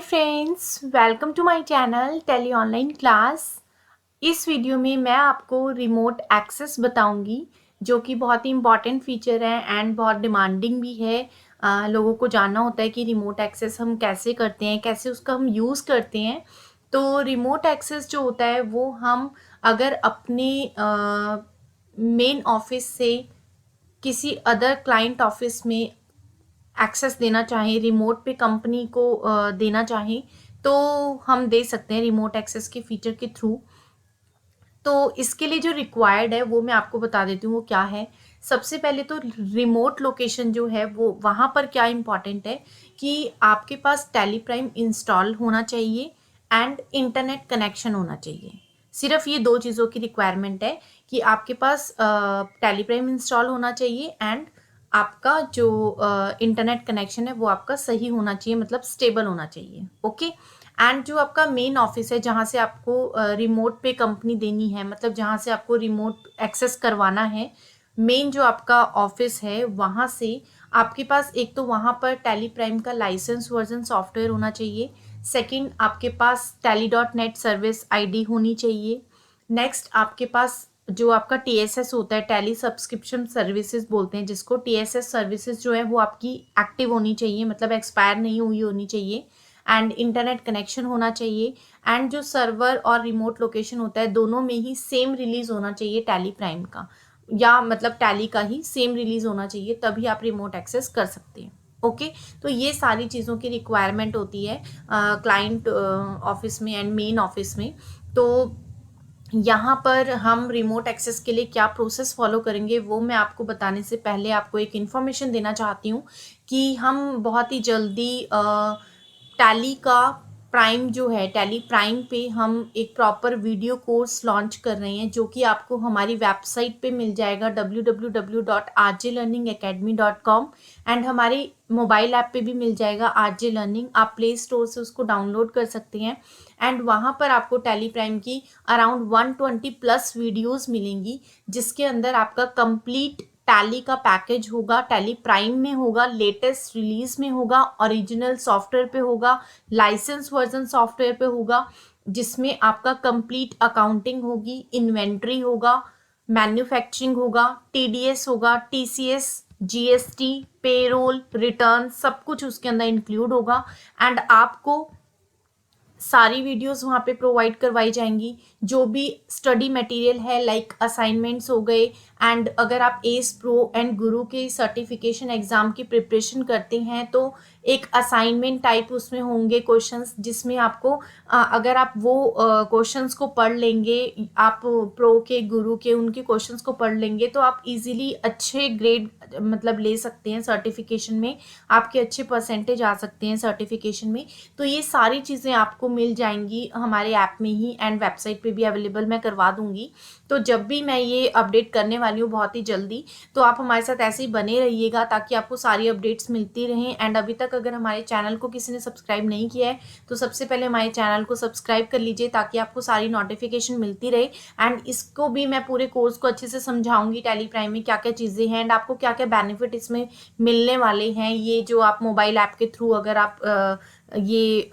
Friends, welcome to my channel Tally online class. इस video में मैं आपको रिमोट एक्सेस बताऊंगी जो कि बहुत ही इम्पॉर्टेंट फीचर है एंड बहुत डिमांडिंग भी है। लोगों को जानना होता है कि रिमोट एक्सेस हम कैसे करते हैं, कैसे उसका हम यूज़ करते हैं। तो रिमोट एक्सेस जो होता है वो हम अगर अपने मेन ऑफिस से किसी अदर क्लाइंट ऑफिस में एक्सेस देना चाहें, रिमोट पे कंपनी को देना चाहें तो हम दे सकते हैं रिमोट एक्सेस के फीचर के थ्रू। तो इसके लिए जो रिक्वायर्ड है वो मैं आपको बता देती हूँ वो क्या है। सबसे पहले तो रिमोट लोकेशन जो है वो वहाँ पर क्या इम्पॉर्टेंट है कि आपके पास टेलीप्राइम इंस्टॉल होना चाहिए एंड इंटरनेट कनेक्शन होना चाहिए। सिर्फ ये दो चीज़ों की रिक्वायरमेंट है कि आपके पास टेलीप्राइम इंस्टॉल होना चाहिए एंड आपका जो इंटरनेट कनेक्शन है वो आपका सही होना चाहिए, मतलब स्टेबल होना चाहिए। ओके। एंड जो आपका मेन ऑफिस है जहाँ से आपको रिमोट पे कंपनी देनी है, मतलब जहाँ से आपको रिमोट एक्सेस करवाना है, मेन जो आपका ऑफिस है वहाँ से आपके पास एक तो वहाँ पर टैली प्राइम का लाइसेंस वर्जन सॉफ्टवेयर होना चाहिए। सेकंड, आपके पास tally.net सर्विस आईडी होनी चाहिए। नेक्स्ट, आपके पास जो आपका टीएसएस होता है, टैली सब्सक्रिप्शन सर्विसेज बोलते हैं जिसको, टीएसएस सर्विसेज जो है वो आपकी एक्टिव होनी चाहिए, मतलब एक्सपायर नहीं हुई होनी चाहिए। एंड इंटरनेट कनेक्शन होना चाहिए। एंड जो सर्वर और रिमोट लोकेशन होता है दोनों में ही सेम रिलीज होना चाहिए टैली प्राइम का, या मतलब टैली का ही सेम रिलीज होना चाहिए, तभी आप रिमोट एक्सेस कर सकते हैं। ओके। तो ये सारी चीज़ों की रिक्वायरमेंट होती है क्लाइंट ऑफिस में एंड मेन ऑफिस में। तो यहाँ पर हम रिमोट एक्सेस के लिए क्या प्रोसेस फॉलो करेंगे वो मैं आपको बताने से पहले आपको एक इन्फॉर्मेशन देना चाहती हूँ कि हम बहुत ही जल्दी टैली का प्राइम जो है, टैली प्राइम पे हम एक प्रॉपर वीडियो कोर्स लॉन्च कर रहे हैं जो कि आपको हमारी वेबसाइट पे मिल जाएगा www.rjlearningacademy.com एंड हमारे मोबाइल ऐप पे भी मिल जाएगा आरजे लर्निंग। आप प्ले स्टोर से उसको डाउनलोड कर सकते हैं एंड वहाँ पर आपको टैली प्राइम की अराउंड 120 प्लस वीडियोस मिलेंगी जिसके अंदर आपका कंप्लीट टैली का पैकेज होगा, टैली प्राइम में होगा, लेटेस्ट रिलीज में होगा, ओरिजिनल सॉफ्टवेयर पे होगा, लाइसेंस वर्जन सॉफ्टवेयर पे होगा, जिसमें आपका कंप्लीट अकाउंटिंग होगी, इन्वेंट्री होगा, मैन्युफैक्चरिंग होगा, टीडीएस होगा, टीसीएस, जीएसटी, पेरोल, रिटर्न, सब कुछ उसके अंदर इंक्लूड होगा। एंड आपको सारी वीडियोस वहाँ पे प्रोवाइड करवाई जाएंगी, जो भी स्टडी मटेरियल है लाइक असाइनमेंट्स हो गए। एंड अगर आप एस प्रो एंड गुरु के सर्टिफिकेशन एग्जाम की प्रिपरेशन करते हैं तो एक असाइनमेंट टाइप उसमें होंगे क्वेश्चंस, जिसमें आपको अगर आप वो क्वेश्चंस को पढ़ लेंगे, आप प्रो के गुरु के उनके क्वेश्चंस को पढ़ लेंगे तो आप इजीली अच्छे ग्रेड मतलब ले सकते हैं सर्टिफिकेशन में, आपके अच्छे परसेंटेज आ सकते हैं सर्टिफिकेशन में। तो ये सारी चीज़ें आपको मिल जाएंगी हमारे ऐप में ही एंड वेबसाइट पे भी अवेलेबल मैं करवा दूंगी। तो जब भी मैं ये अपडेट करने वाली हूँ बहुत ही जल्दी, तो आप हमारे साथ ऐसे ही बने रहिएगा ताकि आपको सारी अपडेट्स मिलती रहें। एंड अभी तक अगर हमारे चैनल को किसी ने सब्सक्राइब नहीं किया है तो सबसे पहले हमारे चैनल को सब्सक्राइब कर लीजिए ताकि आपको सारी नोटिफिकेशन मिलती रहे। एंड इसको भी मैं पूरे कोर्स को अच्छे से समझाऊंगी, टैली प्राइम में क्या क्या चीज़ें हैं एंड आपको क्या क्या बेनिफिट इसमें मिलने वाले हैं। ये जो आप मोबाइल ऐप के थ्रू अगर आप ये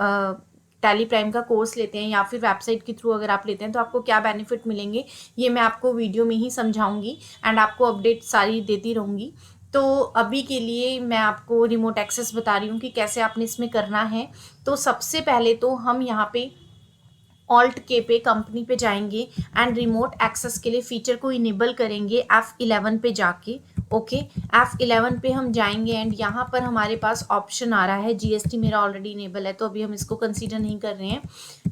टैली प्राइम का कोर्स लेते हैं या फिर वेबसाइट के थ्रू अगर आप लेते हैं तो आपको क्या बेनिफिट मिलेंगे, ये मैं आपको वीडियो में ही समझाऊंगी एंड आपको अपडेट सारी देती रहूँगी। तो अभी के लिए मैं आपको रिमोट एक्सेस बता रही हूँ कि कैसे आपने इसमें करना है। तो सबसे पहले तो हम यहाँ पे ऑल्ट के पे कंपनी पे जाएंगे एंड रिमोट एक्सेस के लिए फीचर को इनेबल करेंगे F11 पे जाके। ओके। F11 पे हम जाएंगे एंड यहाँ पर हमारे पास ऑप्शन आ रहा है, जीएसटी मेरा ऑलरेडी इनेबल है तो अभी हम इसको कंसीडर नहीं कर रहे हैं।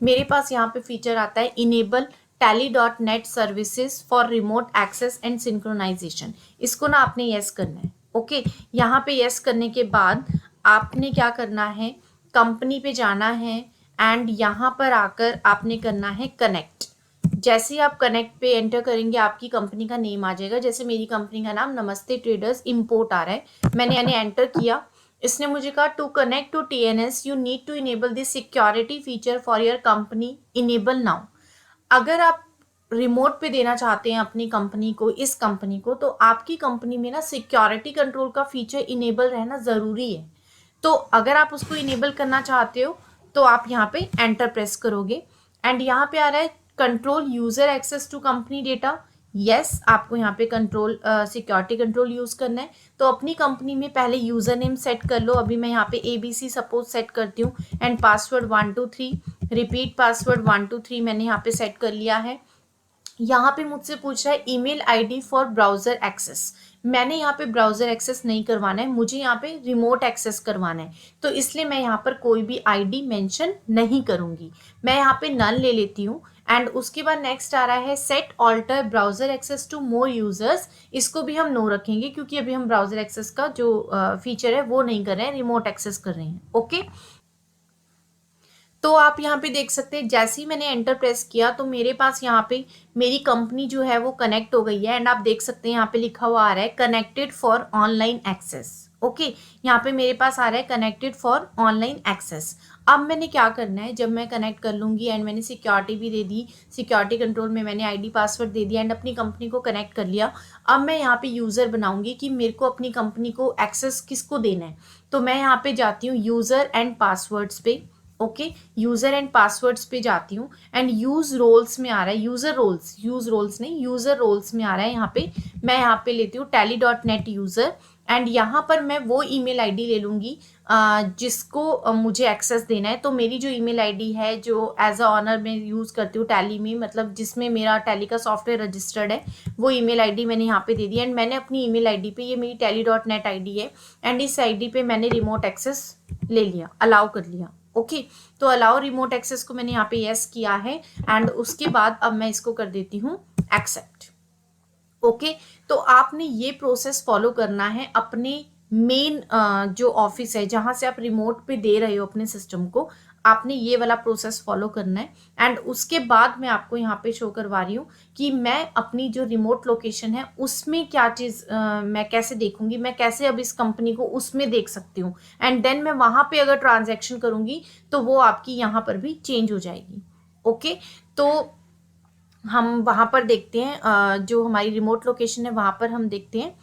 मेरे पास यहाँ पे फीचर आता है enable tally.net services for remote access and synchronisation. इसको ना आपने यस करना है। ओके। यहाँ पे यस करने के बाद आपने क्या करना है, कंपनी पे जाना है एंड यहाँ पर आकर आपने करना है कनेक्ट। जैसे ही आप कनेक्ट पे एंटर करेंगे आपकी कंपनी का नेम आ जाएगा, जैसे मेरी कंपनी का नाम नमस्ते ट्रेडर्स इंपोर्ट आ रहा है, मैंने यानी एंटर किया। इसने मुझे कहा to connect to TNS you need to enable this security feature for your company, enable now. अगर आप रिमोट पे देना चाहते हैं अपनी कंपनी को, इस कंपनी को, तो आपकी कंपनी में ना सिक्योरिटी कंट्रोल का फीचर इनेबल रहना ज़रूरी है। तो अगर आप उसको इनेबल करना चाहते हो तो आप यहाँ पे एंटर प्रेस करोगे एंड यहाँ पे आ रहा है control user access to company data. Yes, आपको यहाँ पे कंट्रोल सिक्योरिटी कंट्रोल यूज करना है। तो अपनी कंपनी में पहले यूजर नेम सेट कर लो। अभी मैं यहाँ पे ABC सपोज सेट करती हूँ एंड पासवर्ड 123, रिपीट पासवर्ड 123 मैंने यहाँ पे सेट कर लिया है। यहाँ पे मुझसे पूछ रहा है email ID for browser access. मैंने यहाँ पे ब्राउजर एक्सेस नहीं करवाना है, मुझे यहाँ पे रिमोट एक्सेस करवाना है, तो इसलिए मैं यहाँ पर कोई भी आईडी मेंशन नहीं करूंगी। मैं यहाँ पे नन ले लेती हूँ एंड उसके बाद नेक्स्ट आ रहा है set alter browser access to more users. इसको भी हम नो रखेंगे क्योंकि अभी हम ब्राउजर एक्सेस का जो फीचर है वो नहीं कर रहे हैं, रिमोट एक्सेस कर रहे हैं। ओके, तो आप यहाँ पे देख सकते हैं जैसे ही मैंने एंटर प्रेस किया तो मेरे पास यहाँ पे मेरी कंपनी जो है वो कनेक्ट हो गई है एंड आप देख सकते हैं यहाँ पे लिखा हुआ आ रहा है connected for online access. Okay, यहाँ पे मेरे पास आ रहा है कनेक्टेड फॉर ऑनलाइन एक्सेस। अब मैंने क्या करना है, जब मैं कनेक्ट कर लूंगी एंड मैंने सिक्योरिटी भी दे दी, सिक्योरिटी कंट्रोल में मैंने आईडी पासवर्ड दे दिया एंड अपनी कंपनी को कनेक्ट कर लिया। अब मैं यहाँ पे यूजर बनाऊंगी कि मेरे को अपनी कंपनी को एक्सेस किसको देना है। तो मैं यहाँ पे जाती हूँ यूजर एंड पासवर्ड्स पे। ओके, यूजर एंड पासवर्ड्स पे जाती हूँ एंड यूज रोल्स में आ रहा है यूज रोल्स नहीं, यूजर रोल्स में आ रहा है। यहाँ पे मैं यहाँ पे लेती हूँ tally.net यूजर एंड यहाँ पर मैं वो ईमेल आईडी ले लूंगी जिसको मुझे एक्सेस देना है। तो मेरी जो ईमेल आईडी है जो एज अ ऑनर मैं यूज करती हूँ टैली में, मतलब जिसमें मेरा टैली का सॉफ्टवेयर रजिस्टर्ड है, वो ईमेल आईडी मैंने यहाँ पे दे दी एंड मैंने अपनी ईमेल आईडी पे, ये मेरी tally.net आईडी है एंड इस आईडी पे मैंने रिमोट एक्सेस ले लिया, अलाउ कर लिया। ओके, तो अलाउ रिमोट एक्सेस को मैंने यहाँ पे यस किया है एंड उसके बाद अब मैं इसको कर देती हूँ एक्सेप्ट। ओके, तो आपने ये प्रोसेस फॉलो करना है अपने मेन जो ऑफिस है जहां से आप रिमोट पे दे रहे हो अपने सिस्टम को, आपने ये वाला प्रोसेस फॉलो करना है एंड उसके बाद मैं आपको यहाँ पे शो करवा रही हूँ कि मैं अपनी जो रिमोट लोकेशन है उसमें क्या चीज़ मैं कैसे देखूंगी, मैं कैसे अब इस कंपनी को उसमें देख सकती हूँ एंड देन मैं वहां पे अगर ट्रांजैक्शन करूंगी तो वो आपकी यहाँ पर भी चेंज हो जाएगी। ओके, तो हम वहां पर देखते हैं जो हमारी रिमोट लोकेशन है वहां पर हम देखते हैं।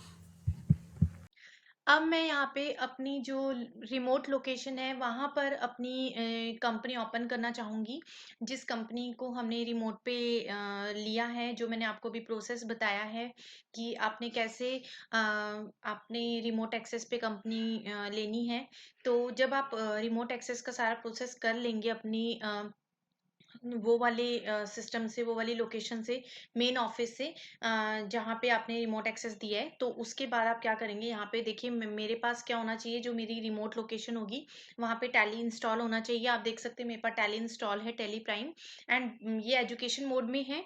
अब मैं यहाँ पे अपनी जो रिमोट लोकेशन है वहाँ पर अपनी कंपनी ओपन करना चाहूँगी, जिस कंपनी को हमने रिमोट पे लिया है, जो मैंने आपको भी प्रोसेस बताया है कि आपने कैसे आपने रिमोट एक्सेस पे कंपनी लेनी है। तो जब आप रिमोट एक्सेस का सारा प्रोसेस कर लेंगे अपनी वो वाले सिस्टम से, वो वाली लोकेशन से, मेन ऑफिस से जहाँ पे आपने रिमोट एक्सेस दिया है, तो उसके बाद आप क्या करेंगे, यहाँ पे देखिए मेरे पास क्या होना चाहिए, जो मेरी रिमोट लोकेशन होगी वहाँ पे टैली इंस्टॉल होना चाहिए। आप देख सकते हैं मेरे पास टैली इंस्टॉल है, टैली प्राइम, एंड ये एजुकेशन मोड में है।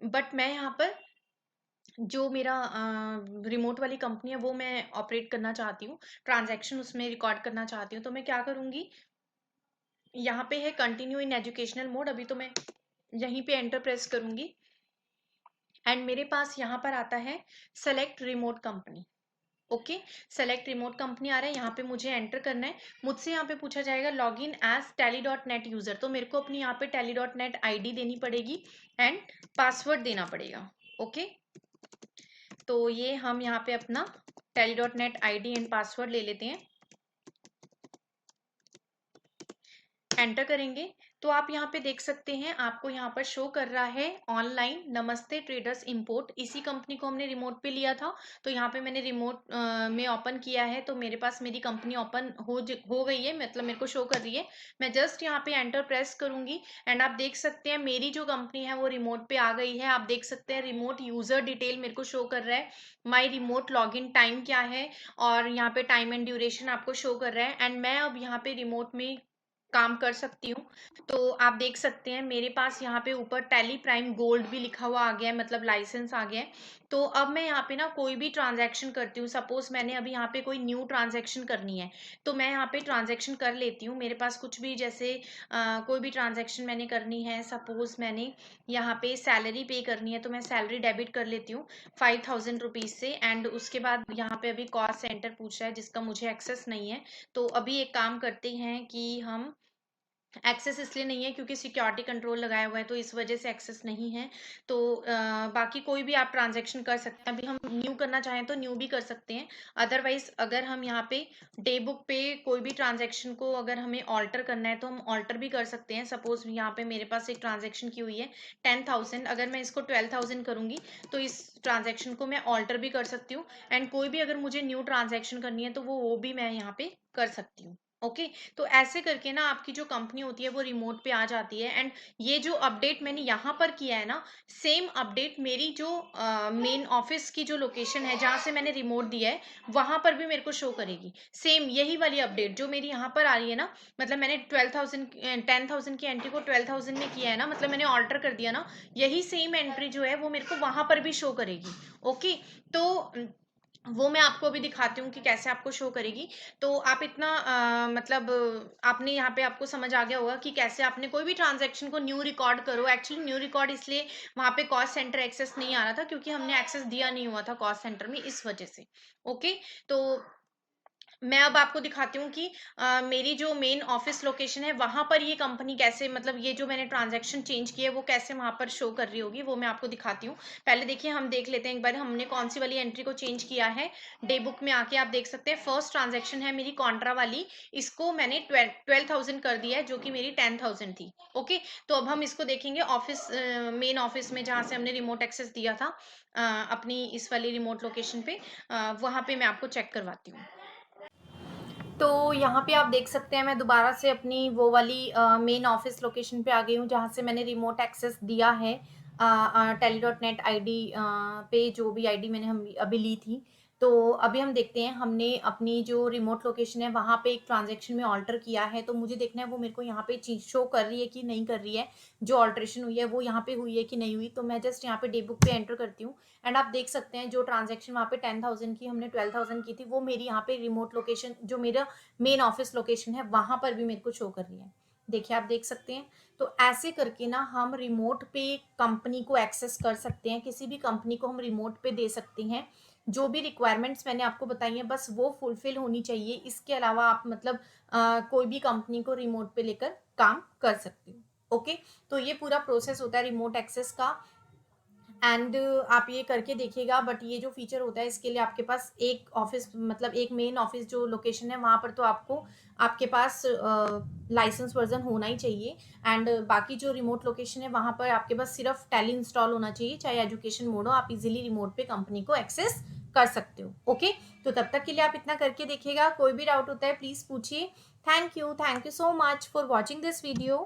बट मैं यहाँ पर जो मेरा रिमोट वाली कंपनी है वो मैं ऑपरेट करना चाहती हूँ, ट्रांजैक्शन उसमें रिकॉर्ड करना चाहती हूँ। तो मैं क्या करूँगी, यहाँ पे है कंटिन्यू इन एजुकेशनल मोड, अभी तो मैं यहीं पे एंटर प्रेस करूंगी एंड मेरे पास यहाँ पर आता है select remote company. Okay, select remote company आ रहा है, यहाँ पे मुझे एंटर करना है। मुझसे यहाँ पे पूछा जाएगा log in as tally.net user, तो मेरे को अपनी यहाँ पे tally.net आईडी देनी पड़ेगी एंड पासवर्ड देना पड़ेगा। ओके, तो ये हम यहाँ पे अपना tally.net आईडी एंड पासवर्ड ले लेते हैं, एंटर करेंगे। तो आप यहाँ पे देख सकते हैं, आपको यहाँ पर शो कर रहा है ऑनलाइन नमस्ते ट्रेडर्स इंपोर्ट। इसी कंपनी को हमने रिमोट पे लिया था, तो यहाँ पे मैंने रिमोट में ओपन किया है, तो मेरे पास मेरी कंपनी ओपन हो गई है, मतलब मेरे को शो कर रही है। मैं जस्ट यहाँ पे एंटर प्रेस करूंगी एंड आप देख सकते हैं मेरी जो कंपनी है वो रिमोट पे आ गई है। आप देख सकते हैं रिमोट यूजर डिटेल मेरे को शो कर रहा है, माई रिमोट लॉग इन टाइम क्या है, और यहाँ पे टाइम एंड ड्यूरेशन आपको शो कर रहा है एंड मैं अब यहाँ पे रिमोट में काम कर सकती हूँ। तो आप देख सकते हैं मेरे पास यहाँ पे ऊपर टैली प्राइम गोल्ड भी लिखा हुआ आ गया है, मतलब लाइसेंस आ गया है। तो अब मैं यहाँ पे ना कोई भी ट्रांजैक्शन करती हूँ, सपोज मैंने अभी यहाँ पे कोई न्यू ट्रांजैक्शन करनी है, तो मैं यहाँ पे ट्रांजैक्शन कर लेती हूँ। मेरे पास कुछ भी जैसे कोई भी ट्रांजैक्शन मैंने करनी है, सपोज मैंने यहाँ पे सैलरी पे करनी है, तो मैं सैलरी डेबिट कर लेती हूँ 5000 रुपीज से एंड उसके बाद यहाँ पे अभी कॉस्ट सेंटर पूछ रहा है जिसका मुझे एक्सेस नहीं है। तो अभी एक काम करते हैं कि हम एक्सेस इसलिए नहीं है क्योंकि सिक्योरिटी कंट्रोल लगाया हुआ है, तो इस वजह से एक्सेस नहीं है। तो बाकी कोई भी आप ट्रांजैक्शन कर सकते हैं। अभी हम न्यू करना चाहें तो न्यू भी कर सकते हैं। अदरवाइज अगर हम यहाँ पे डे बुक पे कोई भी ट्रांजैक्शन को अगर हमें ऑल्टर करना है तो हम ऑल्टर भी कर सकते हैं। सपोज यहाँ पे मेरे पास एक ट्रांजैक्शन की हुई है 10,000, अगर मैं इसको 12,000 करूंगी तो इस ट्रांजैक्शन को मैं ऑल्टर भी कर सकती हूँ। एंड कोई भी अगर मुझे न्यू ट्रांजैक्शन करनी है तो वो भी मैं यहाँ पे कर सकती हूँ। ओके, तो ऐसे करके ना आपकी जो कंपनी होती है वो रिमोट पे आ जाती है। एंड ये जो अपडेट मैंने यहाँ पर किया है ना, सेम अपडेट मेरी जो मेन ऑफिस की जो लोकेशन है जहाँ से मैंने रिमोट दिया है वहां पर भी मेरे को शो करेगी। सेम यही वाली अपडेट जो मेरी यहाँ पर आ रही है ना, मतलब मैंने 12,000 10,000 की एंट्री को 12,000 में किया है ना, मतलब मैंने ऑल्टर कर दिया ना, यही सेम एंट्री जो है वो मेरे को वहां पर भी शो करेगी। ओके, तो वो मैं आपको अभी दिखाती हूँ कि कैसे आपको शो करेगी। तो आप इतना मतलब आपने यहाँ पे आपको समझ आ गया होगा कि कैसे आपने कोई भी ट्रांजैक्शन को न्यू रिकॉर्ड करो। एक्चुअली न्यू रिकॉर्ड इसलिए वहाँ पे कॉस्ट सेंटर एक्सेस नहीं आ रहा था क्योंकि हमने एक्सेस दिया नहीं हुआ था कॉस्ट सेंटर में, इस वजह से। ओके, तो मैं अब आपको दिखाती हूँ कि मेरी जो मेन ऑफिस लोकेशन है वहां पर ये कंपनी कैसे, मतलब ये जो मैंने ट्रांजैक्शन चेंज की है वो कैसे वहां पर शो कर रही होगी, वो मैं आपको दिखाती हूँ। पहले देखिए, हम देख लेते हैं एक बार हमने कौन सी वाली एंट्री को चेंज किया है। डे बुक में आके आप देख सकते हैं फर्स्ट ट्रांजेक्शन है मेरी कॉन्ट्रा वाली, इसको मैंने 12,000 कर दिया है जो कि मेरी 10,000 थी। ओके, तो अब हम इसको देखेंगे ऑफिस, मेन ऑफिस में जहाँ से हमने रिमोट एक्सेस दिया था अपनी इस वाली रिमोट लोकेशन पे, वहां पे मैं आपको चेक करवाती हूँ। तो यहाँ पे आप देख सकते हैं मैं दोबारा से अपनी वो वाली मेन ऑफिस लोकेशन पे आ गई हूँ जहाँ से मैंने रिमोट एक्सेस दिया है टेली.नेट आईडी पे, जो भी आईडी मैंने हम अभी ली थी। तो अभी हम देखते हैं हमने अपनी जो रिमोट लोकेशन है वहाँ पे एक ट्रांजेक्शन में ऑल्टर किया है, तो मुझे देखना है वो मेरे को यहाँ पे चीज शो कर रही है कि नहीं कर रही है। जो ऑल्ट्रेशन हुई है वो यहाँ पे हुई है कि नहीं हुई, तो मैं जस्ट यहाँ पे डे बुक पे एंटर करती हूँ। एंड आप देख सकते हैं जो ट्रांजेक्शन वहाँ पे 10,000 की हमने 12,000 की थी वो मेरी यहाँ पे रिमोट लोकेशन जो मेरा मेन ऑफिस लोकेशन है वहां पर भी मेरे को शो कर रही है। देखिए, आप देख सकते हैं। तो ऐसे करके ना हम रिमोट पे कंपनी को एक्सेस कर सकते हैं, किसी भी कंपनी को हम रिमोट पे दे सकते हैं। जो भी रिक्वायरमेंट्स मैंने आपको बताई है बस वो फुलफिल होनी चाहिए, इसके अलावा आप मतलब कोई भी कंपनी को रिमोट पे लेकर काम कर सकते हो। ओके, तो ये पूरा प्रोसेस होता है रिमोट एक्सेस का। एंड आप ये करके देखिएगा, बट ये जो फीचर होता है इसके लिए आपके पास एक ऑफिस, मतलब एक मेन ऑफिस जो लोकेशन है वहां पर तो आपको आपके पास लाइसेंस वर्जन होना ही चाहिए। एंड बाकी जो रिमोट लोकेशन है वहां पर आपके पास सिर्फ टैली इंस्टॉल होना चाहिए, चाहे एजुकेशन मोड हो, आप इजीली रिमोट पे कंपनी को एक्सेस कर सकते हो। ओके, तो तब तक के लिए आप इतना करके देखिएगा। कोई भी डाउट होता है प्लीज पूछिए। Thank you so much for watching this video.